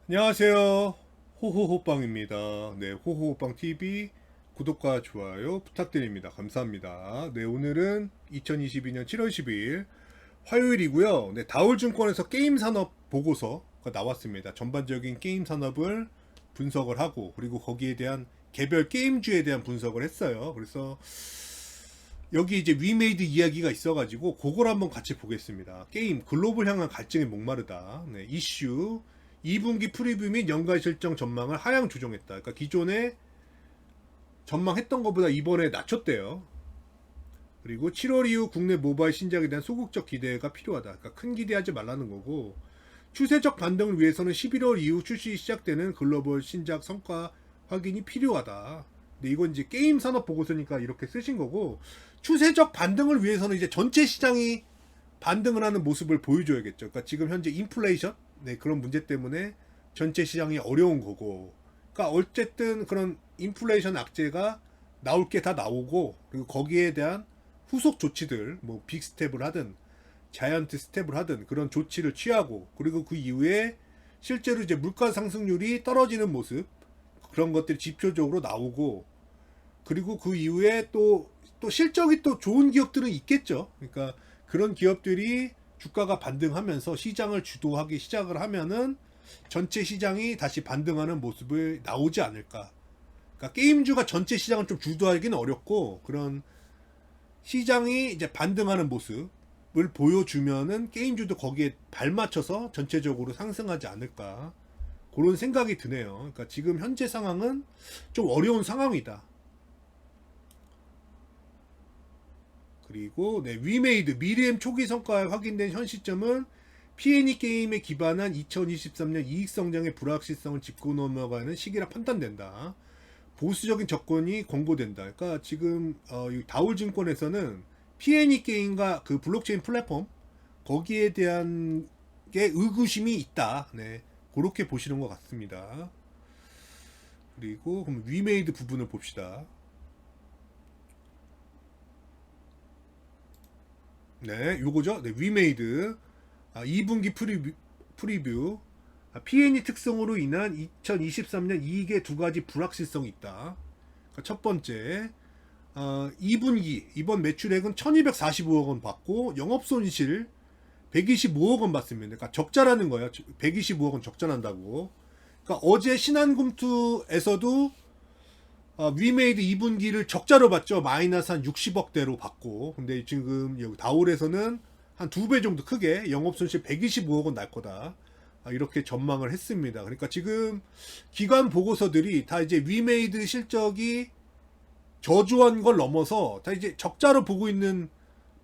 안녕하세요. 호호호빵입니다. 네, 호호호빵TV 구독과 좋아요 부탁드립니다. 감사합니다. 네, 오늘은 2022년 7월 12일 화요일이고요. 네, 다울증권에서 게임 산업 보고서가 나왔습니다. 전반적인 게임 산업을 분석을 하고, 그리고 거기에 대한 개별 게임주에 대한 분석을 했어요. 그래서 여기 이제 위메이드 이야기가 있어가지고 그걸 한번 같이 보겠습니다. 게임 글로벌 향한 갈증에 목마르다. 네, 이슈 2분기 프리뷰 및 연간 실적 전망을 하향 조정했다. 그러니까 기존에 전망했던 것보다 이번에 낮췄대요. 그리고 7월 이후 국내 모바일 신작에 대한 소극적 기대가 필요하다. 그러니까 큰 기대하지 말라는 거고, 추세적 반등을 위해서는 11월 이후 출시 시작되는 글로벌 신작 성과 확인이 필요하다. 근데 이건 이제 게임 산업 보고서니까 이렇게 쓰신 거고, 추세적 반등을 위해서는 이제 전체 시장이 반등을 하는 모습을 보여줘야겠죠. 그러니까 지금 현재 인플레이션, 네, 그런 문제 때문에 전체 시장이 어려운 거고, 그러니까 어쨌든 그런 인플레이션 악재가 나올 게 다 나오고, 그리고 거기에 대한 후속 조치들, 뭐 빅스텝을 하든 자이언트 스텝을 하든 그런 조치를 취하고, 그리고 그 이후에 실제로 이제 물가 상승률이 떨어지는 모습, 그런 것들이 지표적으로 나오고, 그리고 그 이후에 또 실적이 또 좋은 기업들은 있겠죠. 그러니까 그런 기업들이 주가가 반등하면서 시장을 주도하기 시작을 하면은 전체 시장이 다시 반등하는 모습을 나오지 않을까. 그러니까 게임주가 전체 시장을 좀 주도하기는 어렵고, 그런 시장이 이제 반등하는 모습을 보여주면은 게임주도 거기에 발맞춰서 전체적으로 상승하지 않을까. 그런 생각이 드네요. 그러니까 지금 현재 상황은 좀 어려운 상황이다. 그리고 네, 위메이드 미르엠 초기 성과에 확인된 현 시점은 P&E 게임에 기반한 2023년 이익 성장의 불확실성을 짚고 넘어가는 시기라 판단된다. 보수적인 접근이 권고된다. 그러니까 지금 다울증권에서는 P&E 게임과 그 블록체인 플랫폼 거기에 대한 게 의구심이 있다. 네, 그렇게 보시는 것 같습니다. 그리고 그럼 위메이드 부분을 봅시다. 네, 요거죠. 네, 위메이드 2분기 프리뷰 P&E 특성으로 인한 2023년 이익의 두 가지 불확실성이 있다. 그러니까 첫 번째, 2분기 이번 매출액은 1245억 원 받고 영업손실 125억 원 받습니다. 그러니까 적자라는 거예요. 125억 원 적자난다고. 그러니까 어제 신한금투에서도 위메이드 2분기를 적자로 봤죠. 마이너스 한 60억대로 받고. 근데 지금 여기 다올에서는 한 2배 정도 크게 영업손실 125억 원 날 거다. 이렇게 전망을 했습니다. 그러니까 지금 기관 보고서들이 다 이제 위메이드 실적이 저조한 걸 넘어서 다 이제 적자로 보고 있는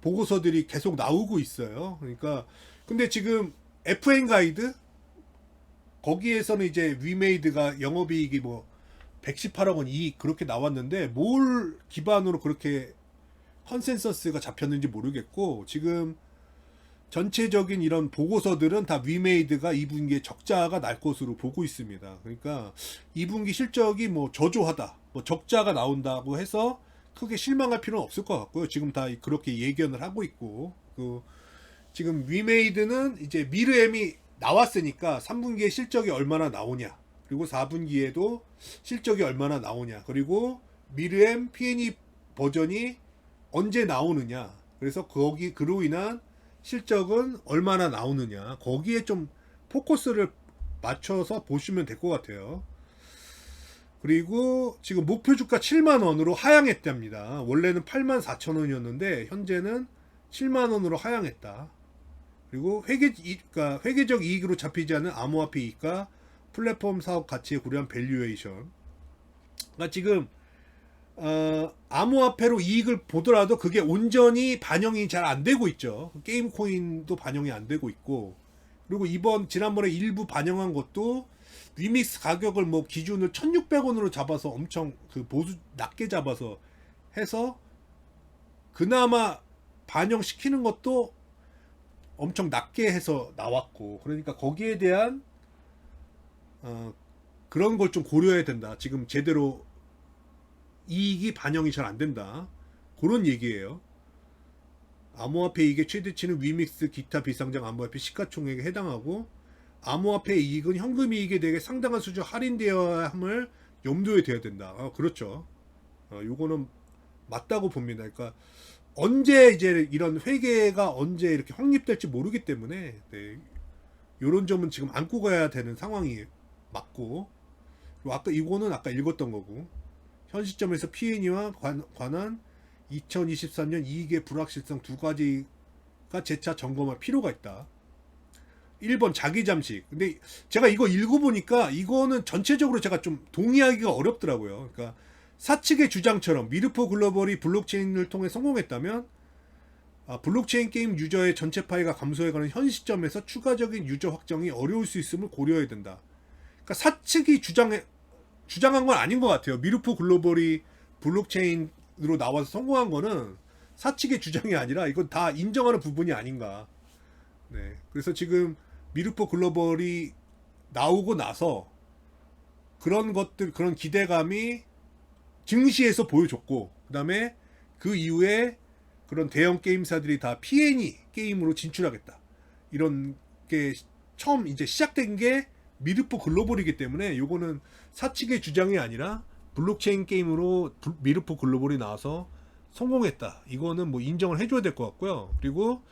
보고서들이 계속 나오고 있어요. 그러니까 근데 지금 FN 가이드 거기에서는 이제 위메이드가 영업이익이 뭐 118억 원 이익 그렇게 나왔는데 뭘 기반으로 그렇게 컨센서스가 잡혔는지 모르겠고, 지금 전체적인 이런 보고서들은 다 위메이드가 2분기에 적자가 날 것으로 보고 있습니다. 그러니까 2분기 실적이 뭐 저조하다, 뭐 적자가 나온다고 해서 크게 실망할 필요는 없을 것 같고요. 지금 다 그렇게 예견을 하고 있고, 그 지금 위메이드는 이제 미르엠이 나왔으니까 3분기에 실적이 얼마나 나오냐, 그리고 4분기에도 실적이 얼마나 나오냐, 그리고 미르엠 P&E 버전이 언제 나오느냐, 그래서 거기 그로 인한 실적은 얼마나 나오느냐, 거기에 좀 포커스를 맞춰서 보시면 될 것 같아요. 그리고 지금 목표 주가 7만 원으로 하향했답니다. 원래는 8만 4천 원이었는데 현재는 7만 원으로 하향했다. 그리고 그러니까 회계적 이익으로 잡히지 않은 암호화폐 이익과 플랫폼 사업 가치에 고려한 밸류에이션. 그러니까 지금 암호화폐로 이익을 보더라도 그게 온전히 반영이 잘 안 되고 있죠. 게임 코인도 반영이 안 되고 있고, 그리고 지난번에 일부 반영한 것도 위믹스 가격을 뭐 기준을 1,600원으로 잡아서 엄청 그 보수 낮게 잡아서 해서 그나마 반영시키는 것도 엄청 낮게 해서 나왔고, 그러니까 거기에 대한 그런 걸 좀 고려해야 된다. 지금 제대로 이익이 반영이 잘 안 된다. 그런 얘기예요. 암호화폐 이익의 최대치는 위믹스 기타 비상장 암호화폐 시가총액에 해당하고, 암호화폐 이익은 현금 이익에 대해 상당한 수준 할인되어야 함을 염두에 둬야 된다. 그렇죠. 요거는 맞다고 봅니다. 그러니까 언제 이제 이런 회계가 언제 이렇게 확립될지 모르기 때문에 네, 요런 점은 지금 안고 가야 되는 상황이 맞고, 아까 이거는 아까 읽었던 거고, 현 시점에서 P&E와 관한 2023년 이익의 불확실성 두 가지가 재차 점검할 필요가 있다. 1번 자기 잠식. 근데 제가 이거 읽어보니까 이거는 전체적으로 제가 좀 동의하기가 어렵더라고요. 그러니까 사측의 주장처럼 미르포 글로벌이 블록체인을 통해 성공했다면 블록체인 게임 유저의 전체 파이가 감소해가는 현 시점에서 추가적인 유저 확정이 어려울 수 있음을 고려해야 된다. 그러니까 사측이 주장한 건 아닌 것 같아요. 미르포 글로벌이 블록체인으로 나와서 성공한 거는 사측의 주장이 아니라 이건 다 인정하는 부분이 아닌가. 네. 그래서 지금 미르포 글로벌이 나오고 나서 그런 것들, 그런 기대감이 증시에서 보여줬고, 그 다음에 그 이후에 그런 대형 게임사들이 다 P&E 게임으로 진출하겠다. 이런 게 처음 이제 시작된 게 미르포 글로벌이기 때문에 요거는 사측의 주장이 아니라 블록체인 게임으로 미르포 글로벌이 나와서 성공했다. 이거는 뭐 인정을 해줘야 될 것 같고요. 그리고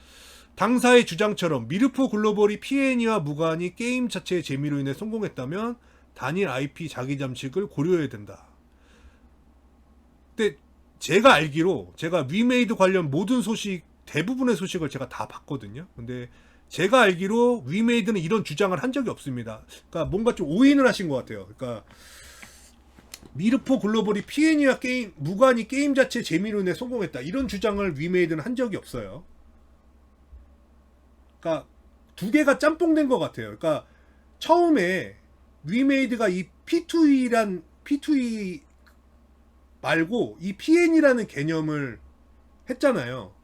당사의 주장처럼 미르포 글로벌이 P&E와 무관히 게임 자체의 재미로 인해 성공했다면 단일 IP 자기 잠식을 고려해야 된다. 근데 제가 알기로 제가 위메이드 관련 모든 소식, 대부분의 소식을 제가 다 봤거든요. 근데 제가 알기로 위메이드는 이런 주장을 한 적이 없습니다. 그러니까 뭔가 좀 오인을 하신 것 같아요. 그러니까 미르포 글로벌이 P&E와 무관히 게임 자체 재미로 인해 성공했다. 이런 주장을 위메이드는 한 적이 없어요. 그러니까 두 개가 짬뽕된 것 같아요. 그러니까 처음에 위메이드가 이 P2E 말고 이 P&E라는 개념을 했잖아요.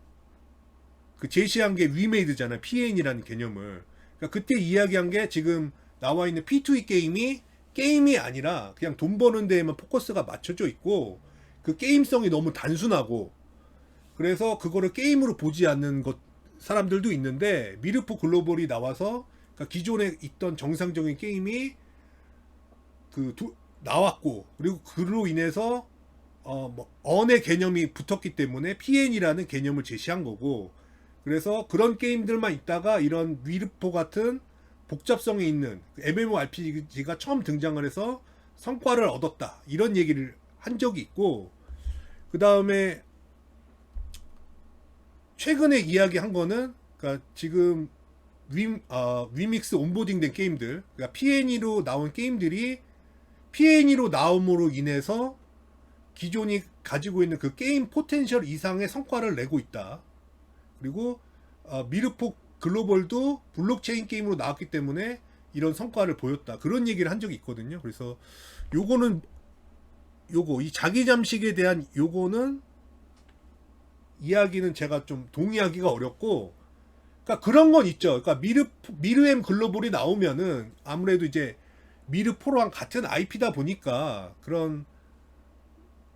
그 제시한 게 위메이드잖아요. P&E라는 개념을. 그러니까 그때 이야기한 게 지금 나와 있는 P2E 게임이 아니라 그냥 돈 버는 데에만 포커스가 맞춰져 있고, 그 게임성이 너무 단순하고, 그래서 그거를 게임으로 보지 않는 사람들도 있는데, 미르포 글로벌이 나와서 그러니까 기존에 있던 정상적인 게임이 나왔고, 그리고 그로 인해서 언의 개념이 붙었기 때문에 P&E라는 개념을 제시한 거고, 그래서 그런 게임들만 있다가 이런 미르포 같은 복잡성이 있는 MMORPG가 처음 등장을 해서 성과를 얻었다. 이런 얘기를 한 적이 있고, 그 다음에 최근에 이야기한 거는 그러니까 지금 위믹스 온보딩된 게임들, 그러니까 P&E로 나온 게임들이 P&E로 나옴으로 인해서 기존이 가지고 있는 그 게임 포텐셜 이상의 성과를 내고 있다. 그리고 미르포 글로벌도 블록체인 게임으로 나왔기 때문에 이런 성과를 보였다. 그런 얘기를 한 적이 있거든요. 그래서 이 자기 잠식에 대한 이야기는 제가 좀 동의하기가 어렵고, 그러니까 그런 건 있죠. 그러니까 미르엠 글로벌이 나오면은 아무래도 이제 미르포랑 같은 IP다 보니까 그런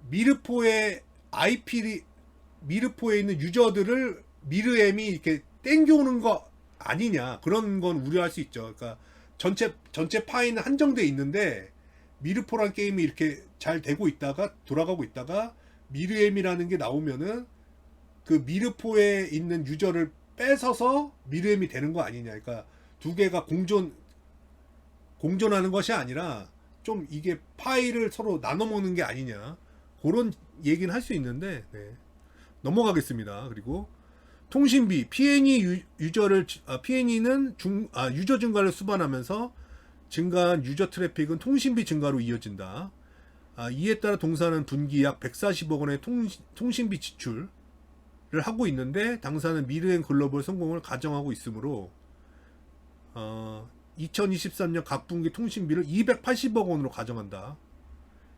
미르포에 있는 유저들을 미르엠이 이렇게 땡겨오는 거 아니냐, 그런 건 우려할 수 있죠. 그러니까 전체 파이는 한정돼 있는데 미르포란 게임이 이렇게 잘 되고 있다가 돌아가고 있다가 미르엠이라는 게 나오면은 그 미르포에 있는 유저를 뺏어서 미르엠이 되는 거 아니냐. 그러니까 두 개가 공존하는 것이 아니라 좀 이게 파이를 서로 나눠 먹는 게 아니냐, 그런 얘기는 할 수 있는데, 네. 넘어가겠습니다. 그리고 통신비, P&E는 유저 증가를 수반하면서 증가한 유저 트래픽은 통신비 증가로 이어진다. 이에 따라 동사는 분기 약 140억 원의 통신비 지출을 하고 있는데, 당사는 미르앤 글로벌 성공을 가정하고 있으므로 2023년 각 분기 통신비를 280억 원으로 가정한다.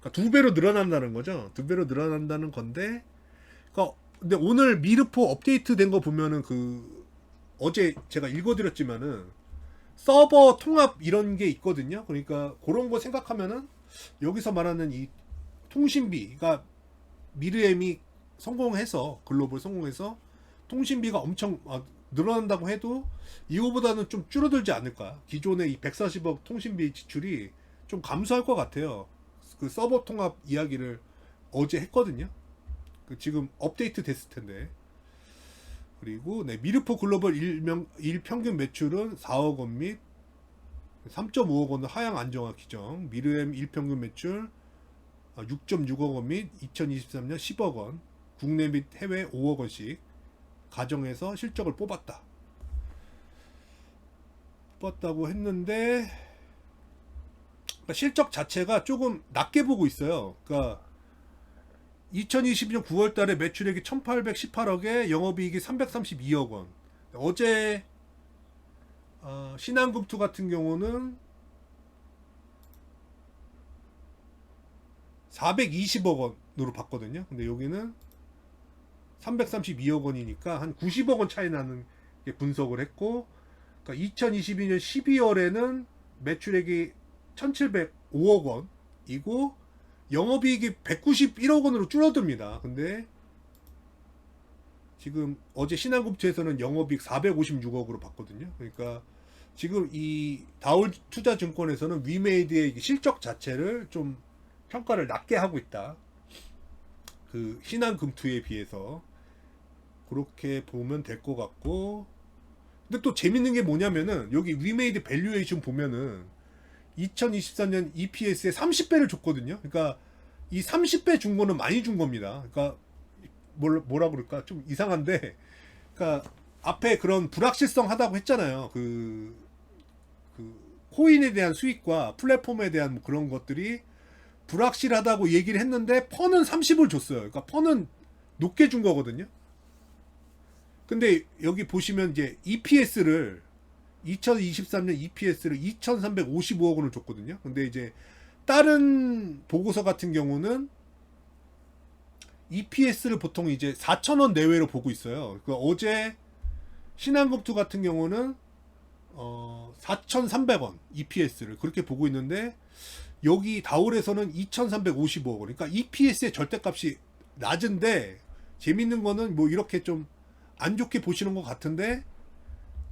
그러니까 2배로 늘어난다는 거죠. 2배로 늘어난다는 건데, 그러니까 근데 오늘 미르포 업데이트 된 거 보면은 어제 제가 읽어드렸지만은 서버 통합 이런 게 있거든요. 그러니까 그런 거 생각하면은 여기서 말하는 이 통신비가 미르엠이 성공해서 글로벌 성공해서 통신비가 엄청 늘어난다고 해도 이거보다는 좀 줄어들지 않을까. 기존의 이 140억 통신비 지출이 좀 감소할 것 같아요. 그 서버 통합 이야기를 어제 했거든요. 그 지금 업데이트 됐을 텐데. 그리고 네, 미르포 글로벌 일평균 매출은 4억 원 및 3.5억 원은 하향 안정화 기정. 미르엠 일평균 매출 6.6억 원 및 2023년 10억 원. 국내 및 해외 5억 원씩 가정에서 실적을 뽑았다고 했는데, 그러니까 실적 자체가 조금 낮게 보고 있어요. 그러니까 2022년 9월 달에 매출액이 1818억에 영업이익이 332억 원. 어제 신한금투 같은 경우는 420억 원으로 봤거든요. 근데 여기는 332억 원이니까 한 90억 원 차이 나는 게 분석을 했고, 그러니까 2022년 12월에는 매출액이 1705억 원이고 영업이익이 191억 원으로 줄어듭니다. 근데 지금 어제 신한금투에서는 영업이익 456억으로 봤거든요. 그러니까 지금 이 다올투자증권에서는 위메이드의 실적 자체를 좀 평가를 낮게 하고 있다. 그 신한금투에 비해서 그렇게 보면 될 것 같고, 근데 또 재밌는 게 뭐냐면은 여기 위메이드 밸류에이션 보면은 2024년 EPS에 30배를 줬거든요. 그러니까 이 30배 준 거는 많이 준 겁니다. 그러니까 뭐라 그럴까 좀 이상한데, 그러니까 앞에 그런 불확실성 하다고 했잖아요. 그 코인에 대한 수익과 플랫폼에 대한 뭐 그런 것들이 불확실하다고 얘기를 했는데 펀은 30을 줬어요. 그러니까 펀은 높게 준 거거든요. 근데 여기 보시면 이제 EPS를 2023년 EPS를 2,355억 원을 줬거든요. 근데 이제 다른 보고서 같은 경우는 EPS를 보통 이제 4,000원 내외로 보고 있어요. 그러니까 어제 신한금투 같은 경우는 4,300원 EPS를 그렇게 보고 있는데, 여기 다올에서는 2,355억 원. 그러니까 EPS의 절대값이 낮은데, 재밌는 거는 뭐 이렇게 좀 안 좋게 보시는 것 같은데,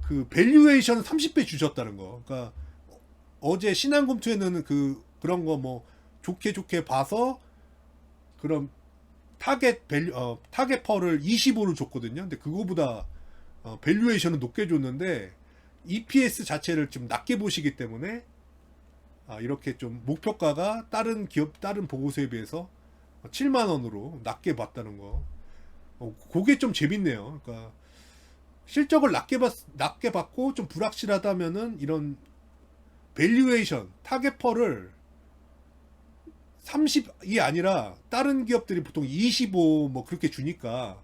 그 밸류에이션은 30배 주셨다는 거. 그러니까 어제 신한금투에는 그런 거 뭐 좋게 봐서 그런 타겟 타겟 펄을 25를 줬거든요. 근데 그거보다 밸류에이션은 높게 줬는데 EPS 자체를 좀 낮게 보시기 때문에 이렇게 좀 목표가가 다른 기업 다른 보고서에 비해서 7만 원으로 낮게 봤다는 거. 그게 좀 재밌네요. 그러니까 실적을 낮게 받고 좀 불확실하다면은 이런 밸류에이션 타겟 펄을 30이 아니라 다른 기업들이 보통 25 뭐 그렇게 주니까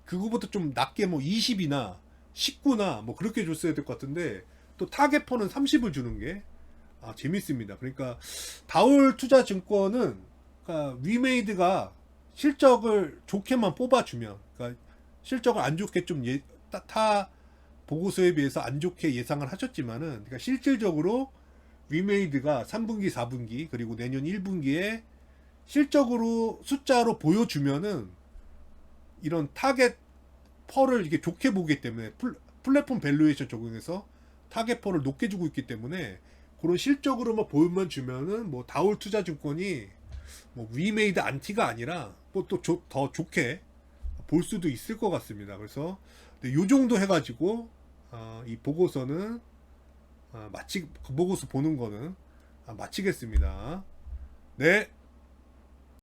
그거보다 좀 낮게 뭐 20이나 19나 뭐 그렇게 줬어야 될 것 같은데, 또 타겟 펄은 30을 주는 게 재밌습니다. 그러니까 다올투자증권은 그러니까 위메이드가 실적을 좋게만 뽑아주면, 그러니까 실적을 안 좋게 좀 타 보고서에 비해서 안 좋게 예상을 하셨지만은, 그러니까 실질적으로 위메이드가 3분기, 4분기 그리고 내년 1분기에 실적으로 숫자로 보여주면은 이런 타겟 펄을 이게 좋게 보기 때문에 플랫폼 밸류에이션 적용해서 타겟 펄을 높게 주고 있기 때문에 그런 실적으로만 보여만 주면은 뭐 다올투자증권이 뭐 위메이드 안티가 아니라 뭐 또 더 좋게 볼 수도 있을 것 같습니다. 그래서 요 정도 해가지고 이 보고서는 그 보고서 보는 거는 마치겠습니다. 네.